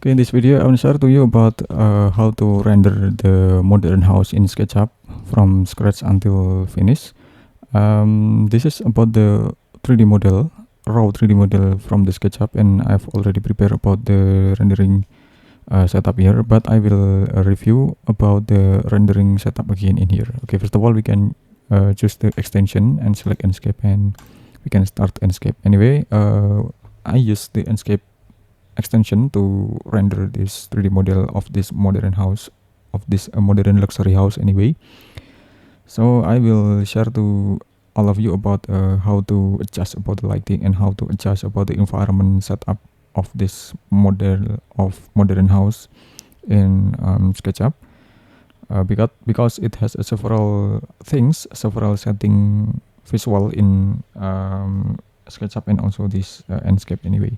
Okay, in this video, I will share to you about how to render the modern house in SketchUp from scratch until finish. This is about the 3D model, raw 3D model from the SketchUp, and I've already prepared about the rendering setup here, but I will review about the rendering setup again in here. Okay, first of all, we can choose the extension and select enscape, and we can start enscape. Anyway, I use the enscape extension to render this 3D model of this modern house, of this modern luxury house anyway. So I will share to all of you about how to adjust about the lighting and how to adjust about the environment setup of this model of modern house in SketchUp, because it has several things, several setting visual in SketchUp and also this Enscape anyway.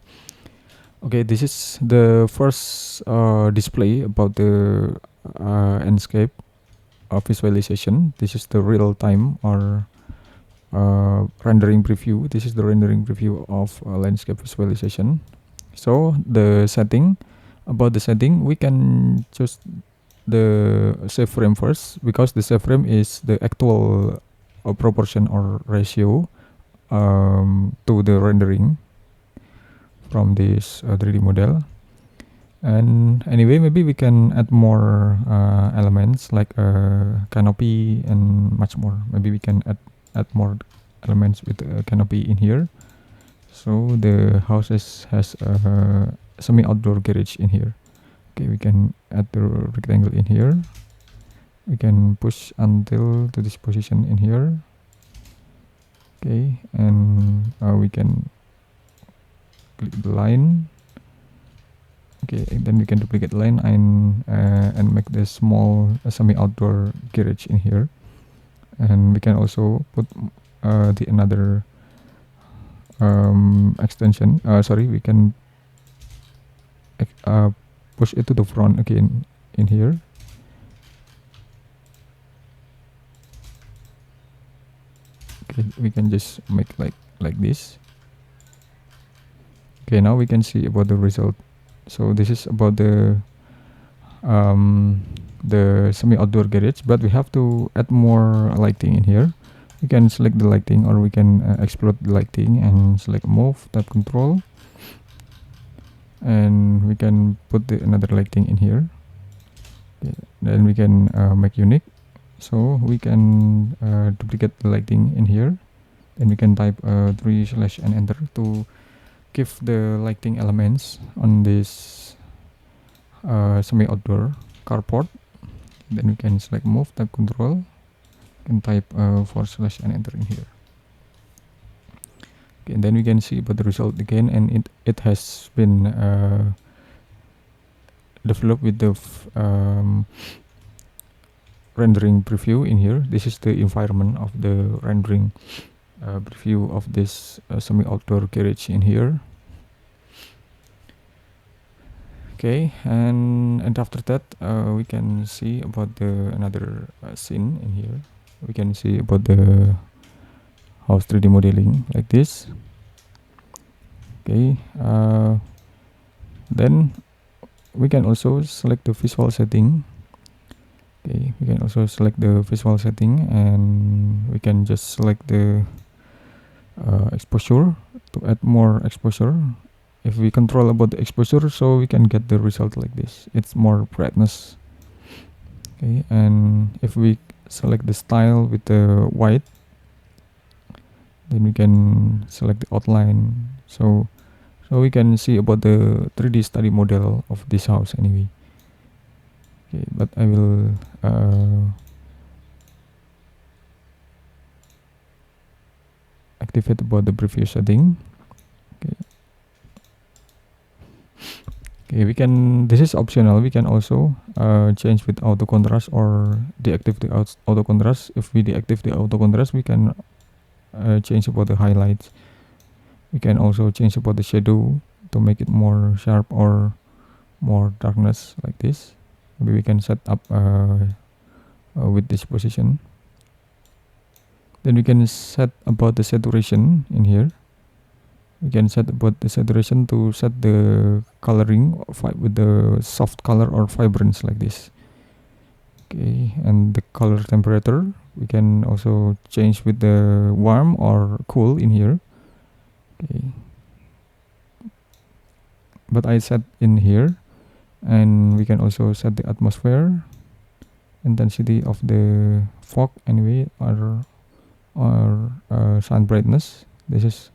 Okay, this is the first display about the Enscape visualization. This is the real time or rendering preview. This is the rendering preview of landscape visualization. So the setting, about the setting, we can choose the save frame first, because the save frame is the actual proportion or ratio to the rendering from this 3D model. And anyway, maybe we can add more elements like a canopy and much more. Maybe we can add more elements with a canopy in here. So the house has a semi-outdoor garage in here. Okay, we can add the rectangle in here. We can push until to this position in here. Okay, and we can click the line. Okay, and then we can duplicate the line and make the small semi-outdoor garage in here. And we can also put the another extension. Sorry, we can push it to the front again in here. Okay, we can just make like this. Okay, now we can see about the result. So this is about the semi-outdoor garage, but we have to add more lighting in here. We can select the lighting, or we can explode the lighting and select move, tab control, and we can put another lighting in here. Okay, then we can make unique. So we can duplicate the lighting in here, and we can type 3 slash and enter to give the lighting elements on this semi-outdoor carport. Then we can select move, tab control, can type 4 slash and enter in here. Okay, and then we can see about the result again, and it has been developed with the rendering preview in here. This is the environment of the rendering preview of this semi-outdoor garage in here. Okay, and after that we can see about the another scene in here. We can see about the house 3D modeling like this. Okay, then we can also select the visual setting. Okay, we can also select the visual setting, and we can just select the exposure to add more exposure. If we control about the exposure, so we can get the result like this. It's more brightness. Okay, and if we select the style with the white, then we can select the outline. So we can see about the 3D study model of this house anyway. Okay, but I will activate about the preview setting. Okay. Okay, we can, this is optional. We can also change with auto contrast or deactivate the auto contrast. If we deactivate the auto contrast, we can change about the highlights. We can also change about the shadow to make it more sharp or more darkness like this. Maybe we can set up with this position. Then we can set about the saturation in here. We can set about the saturation to set the coloring with the soft color or vibrance like this. Okay, and the color temperature we can also change with the warm or cool in here. Okay, but I set in here, and we can also set the atmosphere, intensity of the fog anyway, or sun brightness. This is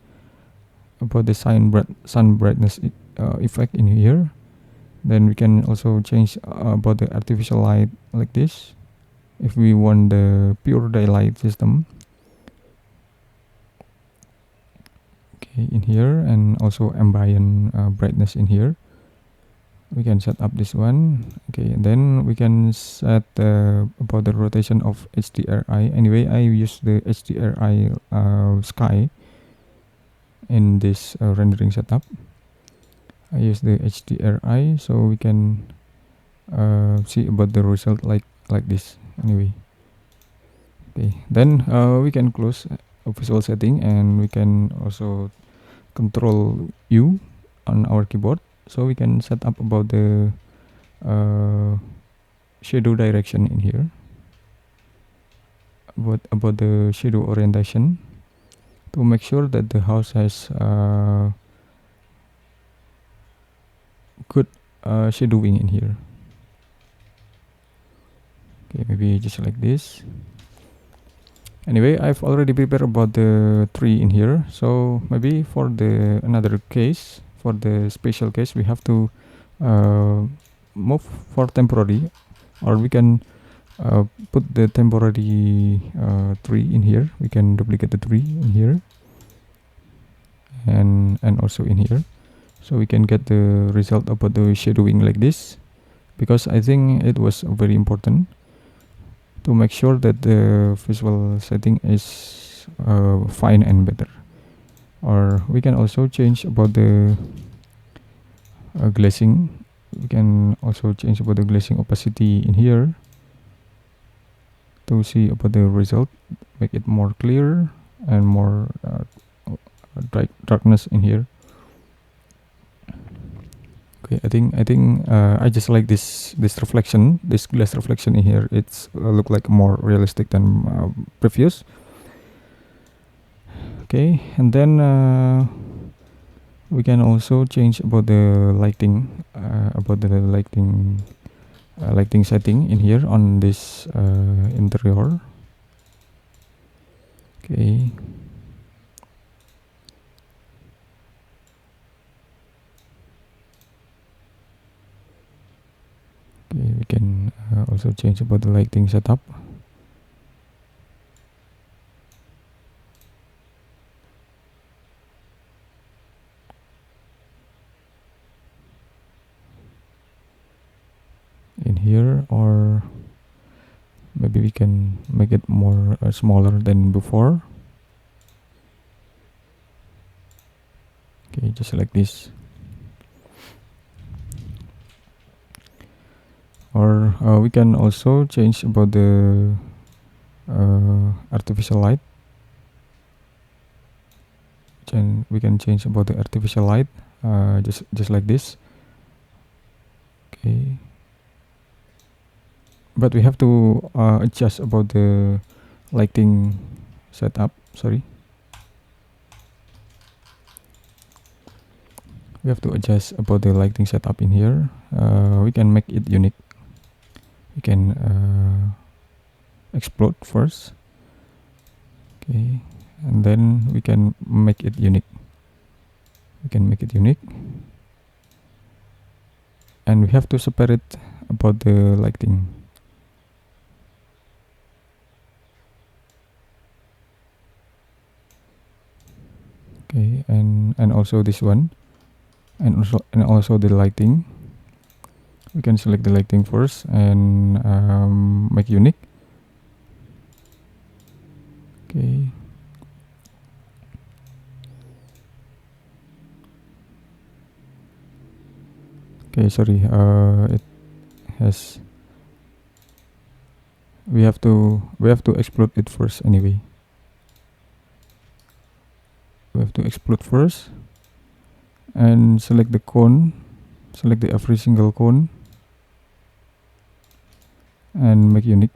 about the sun brightness effect in here. Then we can also change about the artificial light like this if we want the pure daylight system. Okay, in here, and also ambient brightness in here. We can set up this one. Okay, and then we can set about the rotation of HDRI. Anyway, I use the HDRI sky in this rendering setup. I use the HDRI so we can see about the result like this anyway. Okay, then we can close visual setting, and we can also control U on our keyboard, so we can set up about the shadow direction in here, about the shadow orientation, to make sure that the house has good shadowing in here. Okay, maybe just like this. Anyway, I've already prepared about the tree in here, so maybe for the another case, for the special case, we have to move for temporary, or we can put the temporary tree in here. We can duplicate the tree in here, and also in here, so we can get the result about the shadowing like this, because I think it was very important to make sure that the visual setting is fine and better. Or we can also change about the glazing. We can also change about the glazing opacity in here to see about the result, make it more clear and more darkness in here. Okay, I think I just like this reflection, this glass reflection in here. It's look like more realistic than previous. Okay, and then we can also change about the lighting, lighting setting in here on this interior. Okay. Okay, we can also change about the lighting setup. In here, or maybe we can make it more smaller than before. Okay, just like this. Or we can also change about the artificial light. And we can change about the artificial light just like this. Okay, but we have to adjust about the lighting setup. Sorry, we have to adjust about the lighting setup in here. We can make it unique. We can explode first. Okay, and then we can make it unique. We can make it unique, and we have to separate about the lighting. Okay, and also this one, and also the lighting. We can select the lighting first and make unique. Okay. Okay, sorry. It has. We have to explode it first anyway. We have to explode first. and select the cone, select the every single cone and make unique.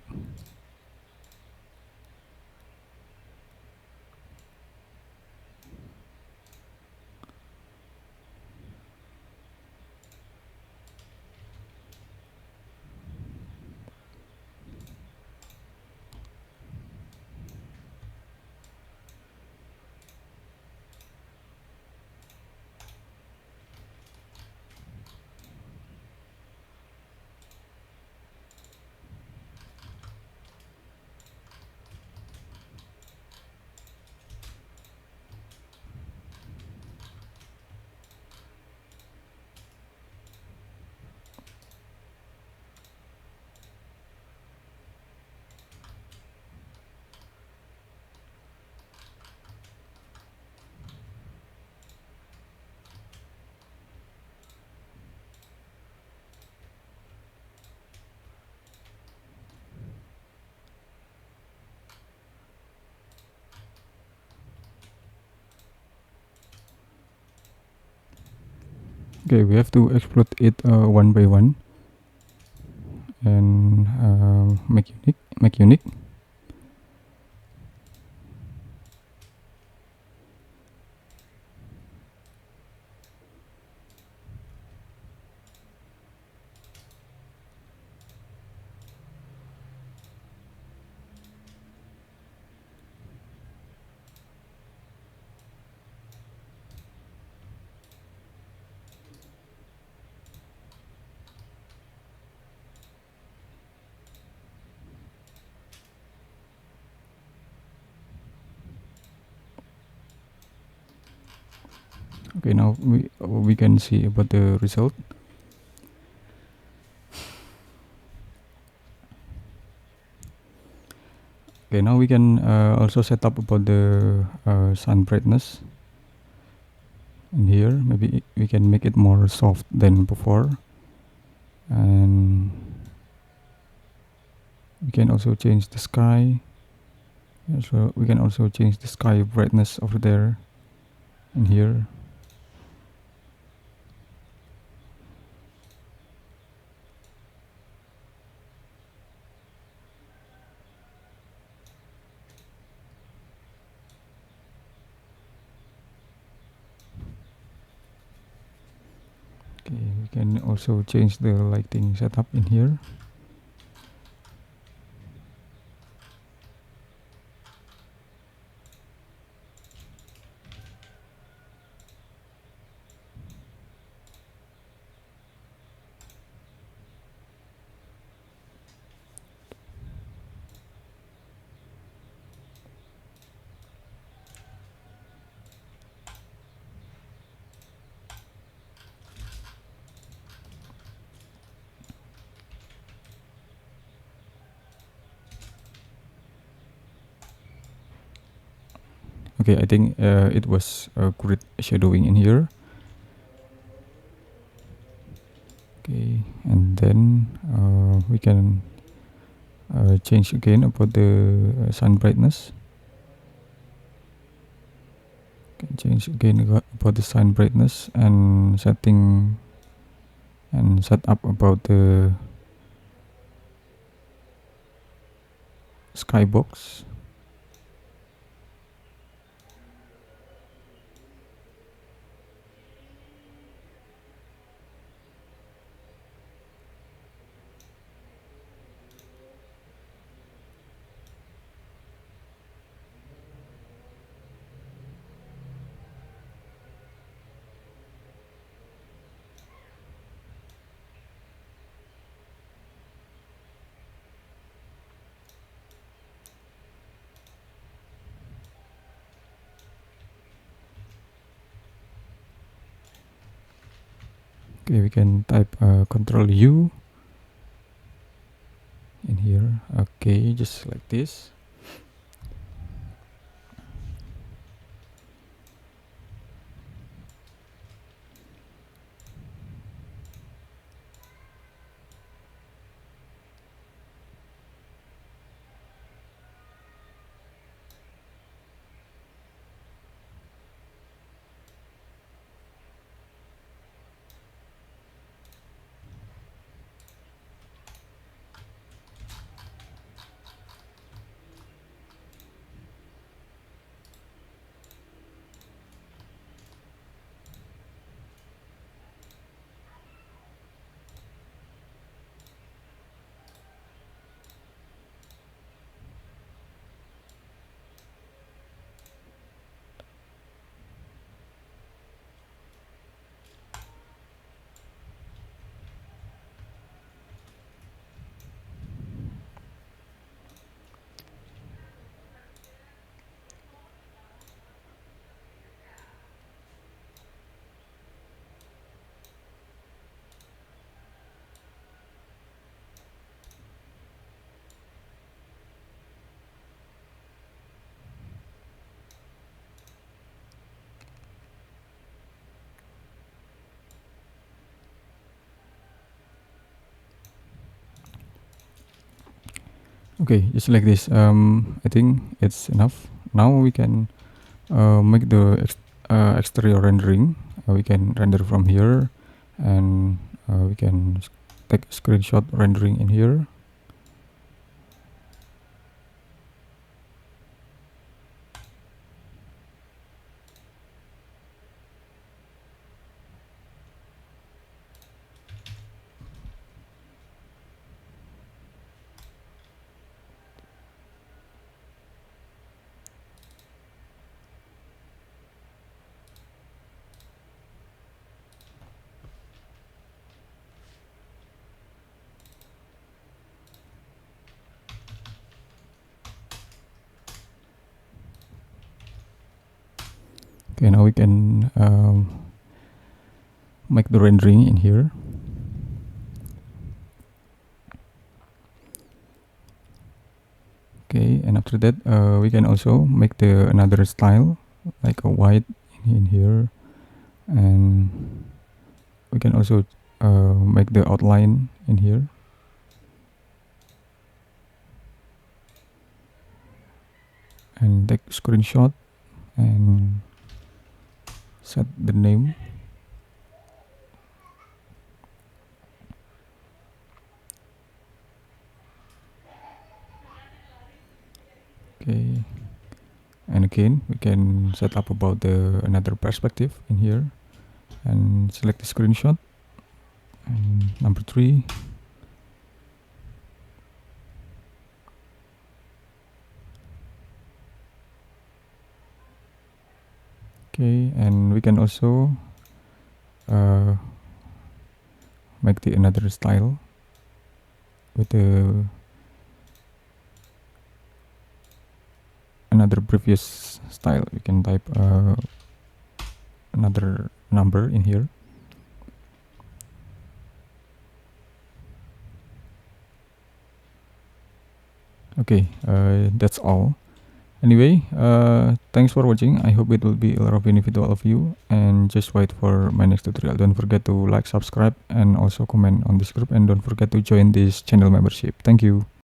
Okay, we have to explode it one by one and make unique. Okay, now we can see about the result. Okay, now we can also set up about the sun brightness in here. Maybe we can make it more soft than before, and we can also change the sky. So we can also change the sky brightness over there in here. Okay, we can also change the lighting setup in here. Okay, I think it was great shadowing in here. Okay, and then we can change again about the sun brightness. Can change again about the sun brightness and setting and set up about the skybox. Okay, we can type Control U in here. Okay, just like this. Okay, just like this. I think it's enough. Now we can make the exterior rendering. We can render from here, and we can take screenshot rendering in here. Okay, now we can make the rendering in here. Okay, and after that we can also make the another style like a white in here, and we can also make the outline in here. And take screenshot and set the name. Okay, and again we can set up about the another perspective in here and select the screenshot, and number 3. Okay, and we can also make the another style with the another previous style. You can type another number in here. Okay, that's all. Anyway, thanks for watching. I hope it will be a lot of benefit to all of you, and just wait for my next tutorial. Don't forget to like, subscribe, and also comment on this group, and don't forget to join this channel membership. Thank you.